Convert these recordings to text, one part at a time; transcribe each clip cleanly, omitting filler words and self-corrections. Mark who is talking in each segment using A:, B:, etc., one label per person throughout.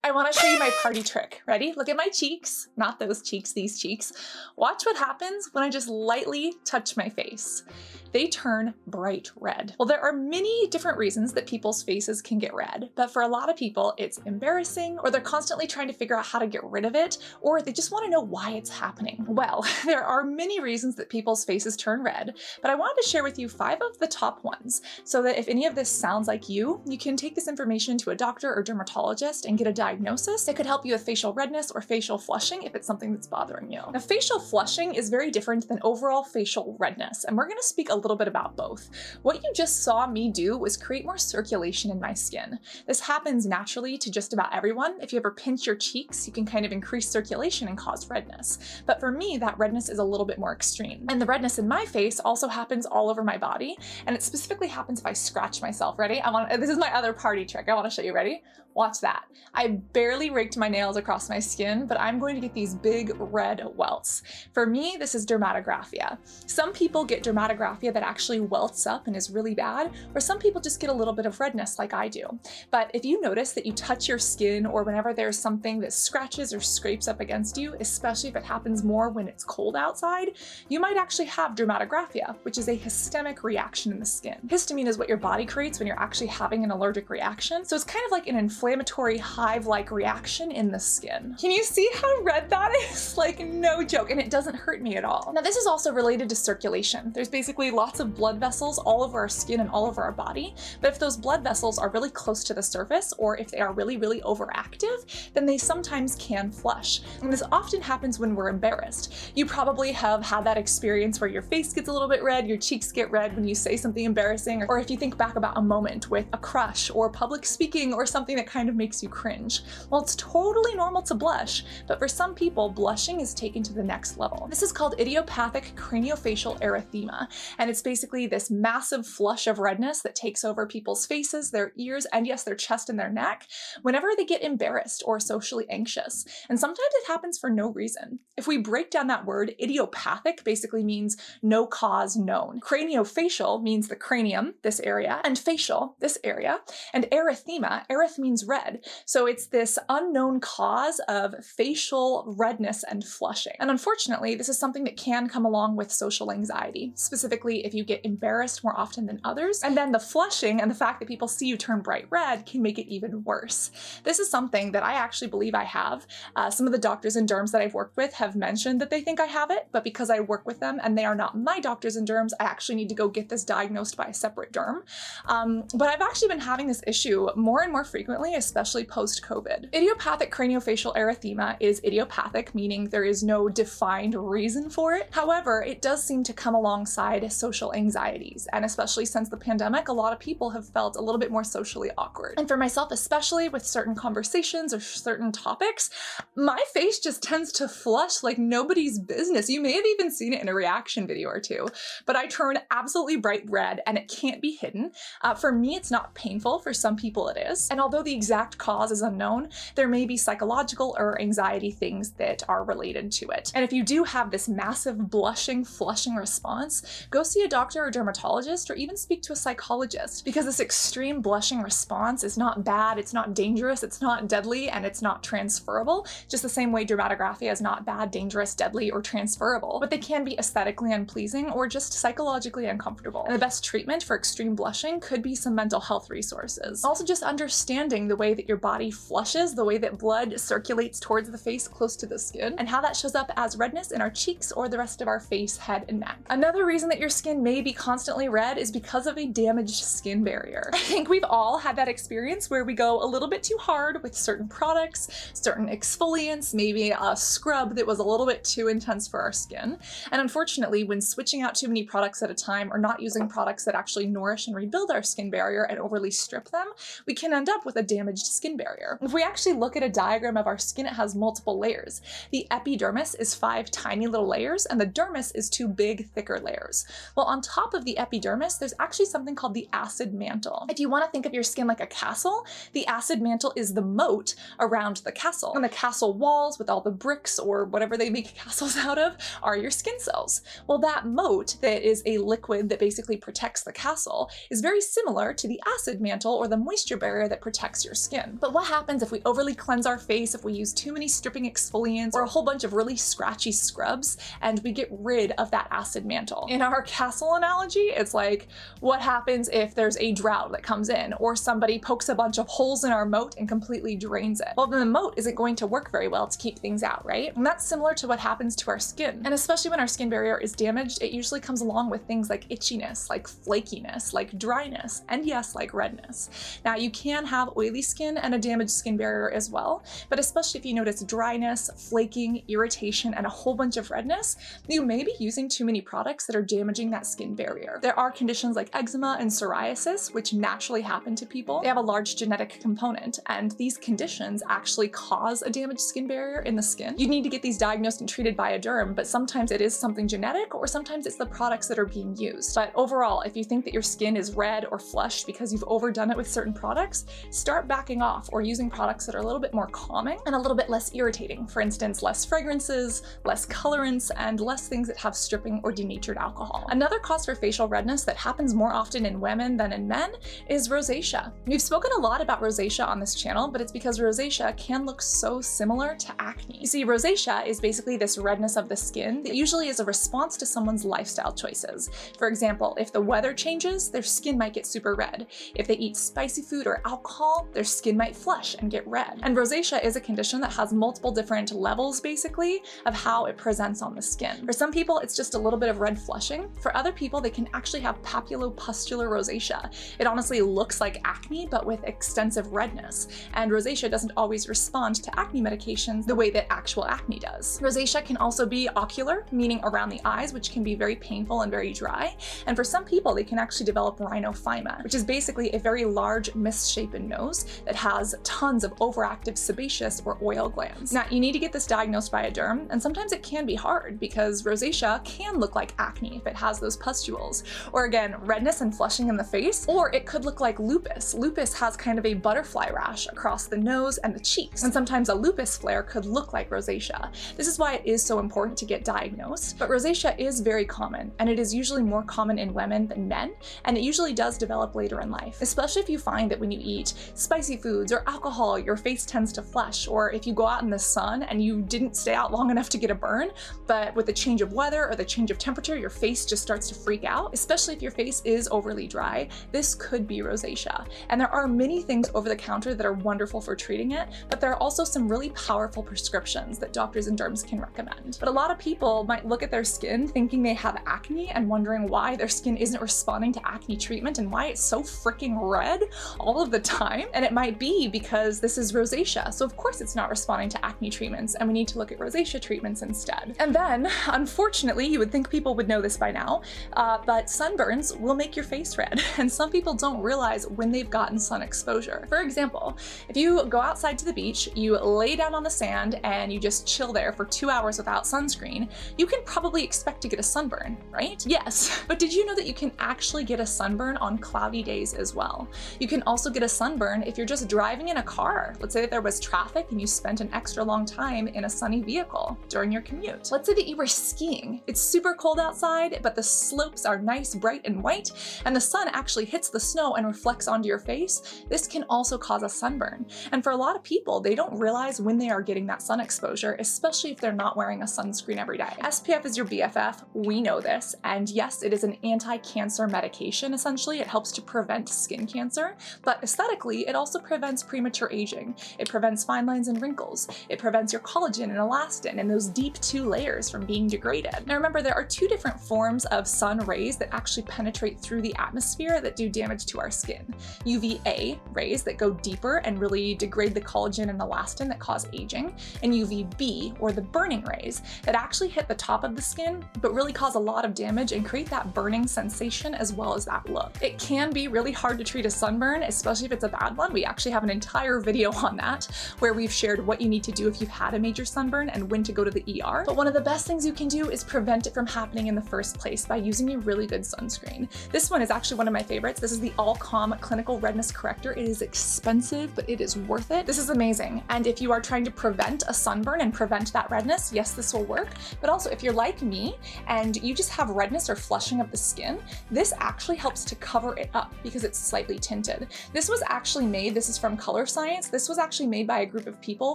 A: I want to show you my party trick. Ready? Look at my cheeks. Not those cheeks, these cheeks. Watch what happens when I just lightly touch my face. They turn bright red. Well, there are many different reasons that people's faces can get red, but for a lot of people, it's embarrassing, or they're constantly trying to figure out how to get rid of it, or they just want to know why it's happening. Well, there are many reasons that people's faces turn red, but I wanted to share with you 5 of the top ones, so that if any of this sounds like you can take this information to a doctor or dermatologist and get a diagnosis that could help you with facial redness or facial flushing if it's something that's bothering you. Now, facial flushing is very different than overall facial redness, and we're going to speak a little bit about both. What you just saw me do was create more circulation in my skin. This happens naturally to just about everyone. If you ever pinch your cheeks, you can kind of increase circulation and cause redness. But for me, that redness is a little bit more extreme. And the redness in my face also happens all over my body, and it specifically happens if I scratch myself. Ready? This is my other party trick. I want to show you. Ready? Watch that. I barely raked my nails across my skin, but I'm going to get these big red welts. For me, this is dermatographia. Some people get dermatographia that actually welts up and is really bad, or some people just get a little bit of redness like I do. But if you notice that you touch your skin, or whenever there's something that scratches or scrapes up against you, especially if it happens more when it's cold outside, you might actually have dermatographia, which is a histamic reaction in the skin. Histamine is what your body creates when you're actually having an allergic reaction, so it's kind of like an inflammatory hive-like reaction in the skin. Can you see how red that is? Like, no joke, and it doesn't hurt me at all. Now, this is also related to circulation. There's basically lots of blood vessels all over our skin and all over our body, but if those blood vessels are really close to the surface, or if they are really, really overactive, then they sometimes can flush. And this often happens when we're embarrassed. You probably have had that experience where your face gets a little bit red, your cheeks get red when you say something embarrassing, or if you think back about a moment with a crush or public speaking or something that kind of makes you cringe. Well, it's totally normal to blush, but for some people, blushing is taken to the next level. This is called idiopathic craniofacial erythema, and it's basically this massive flush of redness that takes over people's faces, their ears, and yes, their chest and their neck whenever they get embarrassed or socially anxious. And sometimes it happens for no reason. If we break down that word, idiopathic basically means no cause known. Craniofacial means the cranium, this area, and facial, this area, and erythema, eryth means red. So it's this unknown cause of facial redness and flushing. And unfortunately, this is something that can come along with social anxiety, specifically if you get embarrassed more often than others. And then the flushing and the fact that people see you turn bright red can make it even worse. This is something that I actually believe I have. Some of the doctors and derms that I've worked with have mentioned that they think I have it, but because I work with them and they are not my doctors and derms, I actually need to go get this diagnosed by a separate derm. But I've actually been having this issue more and more frequently, especially post-COVID. Idiopathic craniofacial erythema is idiopathic, meaning there is no defined reason for it. However, it does seem to come alongside social anxieties, and especially since the pandemic, a lot of people have felt a little bit more socially awkward. And for myself, especially with certain conversations or certain topics, my face just tends to flush like nobody's business. You may have even seen it in a reaction video or two, but I turn absolutely bright red and it can't be hidden. For me, it's not painful. For some people it is. And although the exact cause is unknown, there may be psychological or anxiety things that are related to it. And if you do have this massive blushing, flushing response, go see a doctor or dermatologist, or even speak to a psychologist, because this extreme blushing response is not bad, it's not dangerous, it's not deadly, and it's not transferable, just the same way dermatographia is not bad, dangerous, deadly, or transferable, but they can be aesthetically unpleasing or just psychologically uncomfortable. And the best treatment for extreme blushing could be some mental health resources. Also, just understanding the way that your body flushes, the way that blood circulates towards the face close to the skin, and how that shows up as redness in our cheeks or the rest of our face, head, and neck. Another reason that your skin may be constantly red is because of a damaged skin barrier. I think we've all had that experience where we go a little bit too hard with certain products, certain exfoliants, maybe a scrub that was a little bit too intense for our skin. And unfortunately, when switching out too many products at a time or not using products that actually nourish and rebuild our skin barrier and overly strip them, we can end up with a damaged skin barrier. If we actually look at a diagram of our skin, it has multiple layers. The epidermis is 5 tiny little layers, and the dermis is 2 big, thicker layers. Well, on top of the epidermis, there's actually something called the acid mantle. If you want to think of your skin like a castle, the acid mantle is the moat around the castle. And the castle walls with all the bricks or whatever they make castles out of are your skin cells. Well, that moat that is a liquid that basically protects the castle is very similar to the acid mantle or the moisture barrier that protects your skin. But what happens if we overly cleanse our face, if we use too many stripping exfoliants or a whole bunch of really scratchy scrubs, and we get rid of that acid mantle? In our castle analogy, it's like, what happens if there's a drought that comes in, or somebody pokes a bunch of holes in our moat and completely drains it? Well, then the moat isn't going to work very well to keep things out, right? And that's similar to what happens to our skin. And especially when our skin barrier is damaged, it usually comes along with things like itchiness, like flakiness, like dryness, and yes, like redness. Now, you can have oily skin and a damaged skin barrier as well, but especially if you notice dryness, flaking, irritation, and a whole bunch of redness, you may be using too many products that are damaging that skin barrier. There are conditions like eczema and psoriasis, which naturally happen to people. They have a large genetic component, and these conditions actually cause a damaged skin barrier in the skin. You need to get these diagnosed and treated by a derm, but sometimes it is something genetic, or sometimes it's the products that are being used. But overall, if you think that your skin is red or flushed because you've overdone it with certain products, start backing off or using products that are a little bit more calming and a little bit less irritating. For instance, less fragrances, less colorants, and less things that have stripping or denatured alcohol. Another cause for facial redness that happens more often in women than in men is rosacea. We've spoken a lot about rosacea on this channel, but it's because rosacea can look so similar to acne. You see, rosacea is basically this redness of the skin that usually is a response to someone's lifestyle choices. For example, if the weather changes, their skin might get super red. If they eat spicy food or alcohol, their skin might flush and get red. And rosacea is a condition that has multiple different levels, basically, of how it presents on the skin. For some people, it's just a little bit of red flushing. For other people, they can actually have papulopustular rosacea. It honestly looks like acne, but with extensive redness. And rosacea doesn't always respond to acne medications the way that actual acne does. Rosacea can also be ocular, meaning around the eyes, which can be very painful and very dry. And for some people, they can actually develop rhinophyma, which is basically a very large misshapen nose that has tons of overactive sebaceous or oil glands. Now, you need to get this diagnosed by a derm, and sometimes it can be hard because rosacea can look like acne if it has those pustules, or again, redness and flushing in the face, or it could look like lupus. Lupus has kind of a butterfly rash across the nose and the cheeks, and sometimes a lupus flare could look like rosacea. This is why it is so important to get diagnosed, but rosacea is very common, and it is usually more common in women than men, and it usually does develop later in life, especially if you find that when you eat spicy foods or alcohol, your face tends to flush, or if you go out in the sun and you didn't stay out long enough to get a burn, but with the change of weather or the change of temperature, your face just starts to freak out, especially if your face is overly dry. This could be rosacea. And there are many things over the counter that are wonderful for treating it, but there are also some really powerful prescriptions that doctors and derms can recommend. But a lot of people might look at their skin thinking they have acne and wondering why their skin isn't responding to acne treatment and why it's so freaking red all of the time. And it might be because this is rosacea. So of course it's not responding to acne treatments, and we need to look at rosacea treatments instead. And then, unfortunately, you would think people would know this by now, but sunburns will make your face red. And some people don't realize when they've gotten sun exposure. For example, if you go outside to the beach, you lay down on the sand and you just chill there for 2 hours without sunscreen, you can probably expect to get a sunburn, right? Yes, but did you know that you can actually get a sunburn on cloudy days as well? You can also get a sunburn if you're just driving in a car. Let's say that there was traffic and you spent an extra long time in a sunny vehicle during your commute. Let's say that you were skiing. It's super cold outside, but the slopes are nice, bright, and white, and the sun actually hits the snow and reflects onto your face. This can also cause a sunburn. And for a lot of people, they don't realize when they are getting that sun exposure, especially if they're not wearing a sunscreen every day. SPF is your BFF, we know this, and yes, it is an anti-cancer medication. Essentially, it helps to prevent skin cancer, but aesthetically, it also prevents premature aging. It prevents fine lines and wrinkles. It prevents your collagen and elastin and those deep 2 layers from being degraded. Now remember, there are 2 different forms of sun rays that actually penetrate through the atmosphere that do damage to our skin. UVA rays that go deeper and really degrade the collagen and elastin that cause aging, and UVB, or the burning rays, that actually hit the top of the skin but really cause a lot of damage and create that burning sensation as well as that look. It can be really hard to treat a sunburn, especially if it's a bad one. We actually have an entire video on that where we've shared what you need to do if you've had a major sunburn and when to go to the ER. But one of the best things you can do is prevent it from happening in the first place face by using a really good sunscreen. This one is actually one of my favorites. This is the All Calm Clinical Redness Corrector. It is expensive, but it is worth it. This is amazing. And if you are trying to prevent a sunburn and prevent that redness, yes, this will work. But also if you're like me and you just have redness or flushing of the skin, this actually helps to cover it up because it's slightly tinted. This was actually made, this is from Color Science, this was actually made by a group of people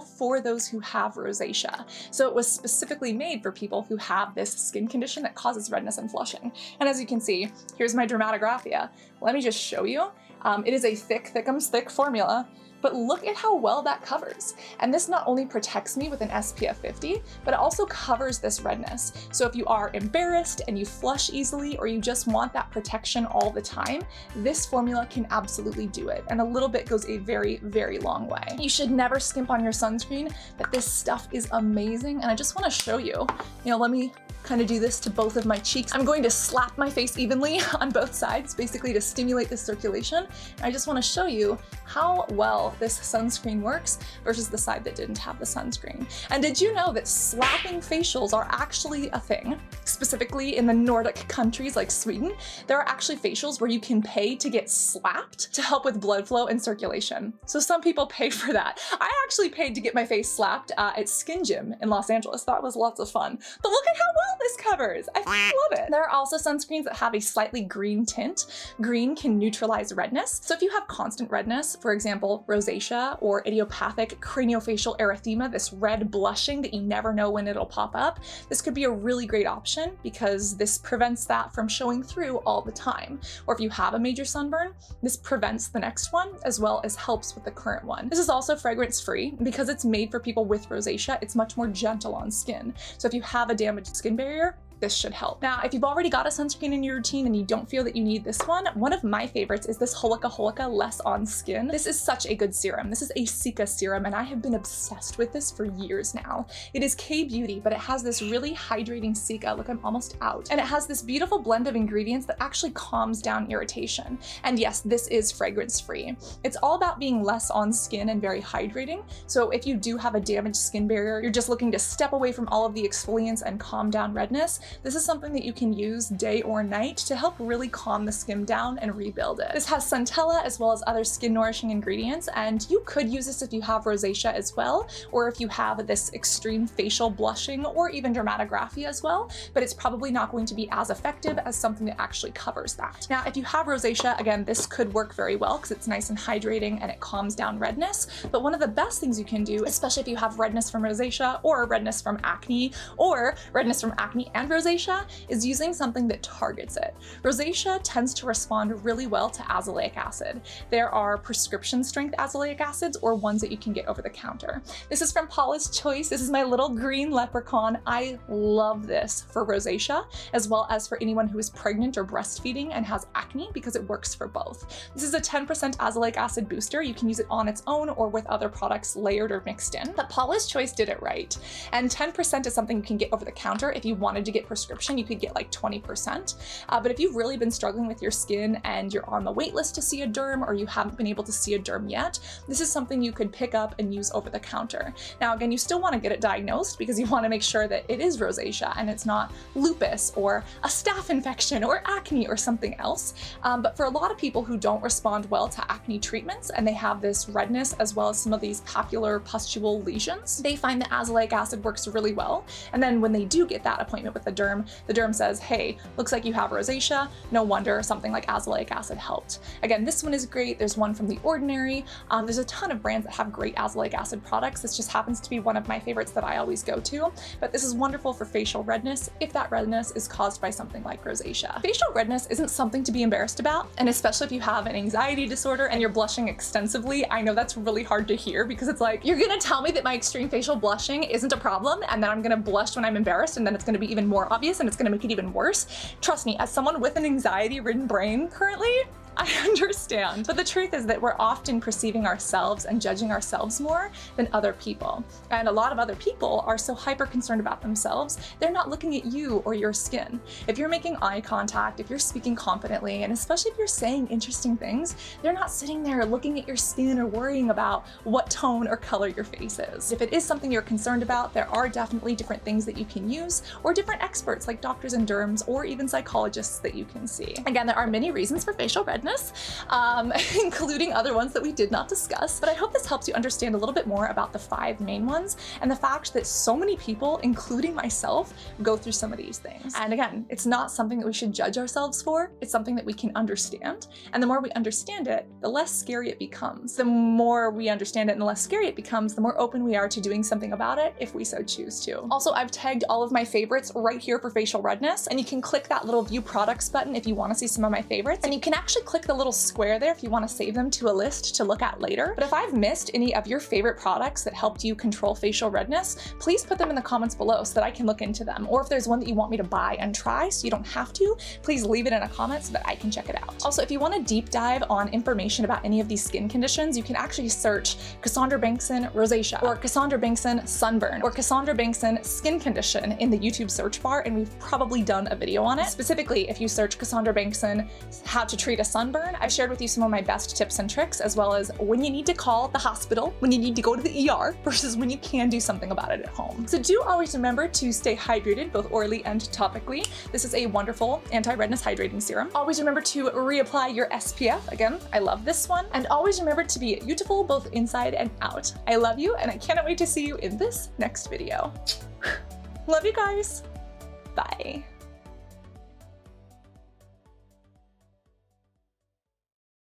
A: for those who have rosacea. So it was specifically made for people who have this skin condition that causes redness and flushing. And as you can see, here's my Dermatographia. Let me just show you. It is a thickums thick formula, but look at how well that covers. And this not only protects me with an SPF 50, but it also covers this redness. So if you are embarrassed and you flush easily, or you just want that protection all the time, this formula can absolutely do it. And a little bit goes a very, very long way. You should never skimp on your sunscreen, but this stuff is amazing. And I just wanna show you, let me kind of do this to both of my cheeks. I'm going to slap my face evenly on both sides, basically to stimulate the circulation. And I just want to show you how well this sunscreen works versus the side that didn't have the sunscreen. And did you know that slapping facials are actually a thing? Specifically in the Nordic countries like Sweden, there are actually facials where you can pay to get slapped to help with blood flow and circulation. So some people pay for that. I actually paid to get my face slapped at Skin Gym in Los Angeles. That was lots of fun. But look at how well this covers. I love it. There are also sunscreens that have a slightly green tint. Green can neutralize redness. So if you have constant redness, for example, rosacea or idiopathic craniofacial erythema, this red blushing that you never know when it'll pop up, this could be a really great option because this prevents that from showing through all the time. Or if you have a major sunburn, this prevents the next one as well as helps with the current one. This is also fragrance-free. Because it's made for people with rosacea, it's much more gentle on skin. So if you have a damaged skin barrier, this should help. Now, if you've already got a sunscreen in your routine and you don't feel that you need this one of my favorites is this Holika Less on Skin. This is such a good serum. This is a Cica serum, and I have been obsessed with this for years now. It is K-Beauty, but it has this really hydrating Cica. Look, I'm almost out. And it has this beautiful blend of ingredients that actually calms down irritation. And yes, this is fragrance-free. It's all about being less on skin and very hydrating. So if you do have a damaged skin barrier, you're just looking to step away from all of the exfoliants and calm down redness, this is something that you can use day or night to help really calm the skin down and rebuild it. This has centella as well as other skin nourishing ingredients, and you could use this if you have rosacea as well, or if you have this extreme facial blushing or even dermatographia as well, but it's probably not going to be as effective as something that actually covers that. Now, if you have rosacea, again, this could work very well because it's nice and hydrating and it calms down redness, but one of the best things you can do, especially if you have redness from rosacea or redness from acne or redness from acne and rosacea, is using something that targets it. Rosacea tends to respond really well to azelaic acid. There are prescription strength azelaic acids or ones that you can get over the counter. This is from Paula's Choice. This is my little green leprechaun. I love this for rosacea as well as for anyone who is pregnant or breastfeeding and has acne because it works for both. This is a 10% azelaic acid booster. You can use it on its own or with other products layered or mixed in. But Paula's Choice did it right. And 10% is something you can get over the counter. If you wanted to get prescription, you could get like 20%. But if you've really been struggling with your skin and you're on the wait list to see a derm or you haven't been able to see a derm yet, this is something you could pick up and use over the counter. Now, again, you still want to get it diagnosed because you want to make sure that it is rosacea and it's not lupus or a staph infection or acne or something else. But for a lot of people who don't respond well to acne treatments and they have this redness as well as some of these papular pustule lesions, they find that azelaic acid works really well. And then when they do get that appointment with the derm says, hey, looks like you have rosacea. No wonder something like azelaic acid helped. Again, this one is great. There's one from The Ordinary. There's a ton of brands that have great azelaic acid products. This just happens to be one of my favorites that I always go to. But this is wonderful for facial redness if that redness is caused by something like rosacea. Facial redness isn't something to be embarrassed about, and especially if you have an anxiety disorder and you're blushing extensively, I know that's really hard to hear because it's like, you're gonna tell me that my extreme facial blushing isn't a problem and then I'm gonna blush when I'm embarrassed and then it's gonna be even more obvious and it's gonna make it even worse. Trust me, as someone with an anxiety-ridden brain currently, I understand. But the truth is that we're often perceiving ourselves and judging ourselves more than other people. And a lot of other people are so hyper concerned about themselves, they're not looking at you or your skin. If you're making eye contact, if you're speaking confidently, and especially if you're saying interesting things, they're not sitting there looking at your skin or worrying about what tone or color your face is. If it is something you're concerned about, there are definitely different things that you can use, or different experts like doctors and derms, or even psychologists that you can see. Again, there are many reasons for facial redness, including other ones that we did not discuss, but I hope this helps you understand a little bit more about the 5 main ones and the fact that so many people, including myself, go through some of these things. And again, it's not something that we should judge ourselves for, it's something that we can understand. And the more we understand it, the less scary it becomes. The more we understand it and the less scary it becomes, the more open we are to doing something about it if we so choose to. Also, I've tagged all of my favorites right here for facial redness, and you can click that little view products button if you want to see some of my favorites, and you can actually click the little square there if you want to save them to a list to look at later. But if I've missed any of your favorite products that helped you control facial redness, please put them in the comments below so that I can look into them. Or if there's one that you want me to buy and try so you don't have to, please leave it in a comment so that I can check it out. Also, if you want a deep dive on information about any of these skin conditions, you can actually search Cassandra Bankson Rosacea, or Cassandra Bankson Sunburn, or Cassandra Bankson skin condition in the YouTube search bar, and we've probably done a video on it. Specifically, if you search Cassandra Bankson how to treat a sunburn, I've shared with you some of my best tips and tricks, as well as when you need to call the hospital, when you need to go to the ER, versus when you can do something about it at home. So do always remember to stay hydrated, both orally and topically. This is a wonderful anti-redness hydrating serum. Always remember to reapply your SPF. Again, I love this one. And always remember to be beautiful both inside and out. I love you, and I cannot wait to see you in this next video. Love you guys. Bye.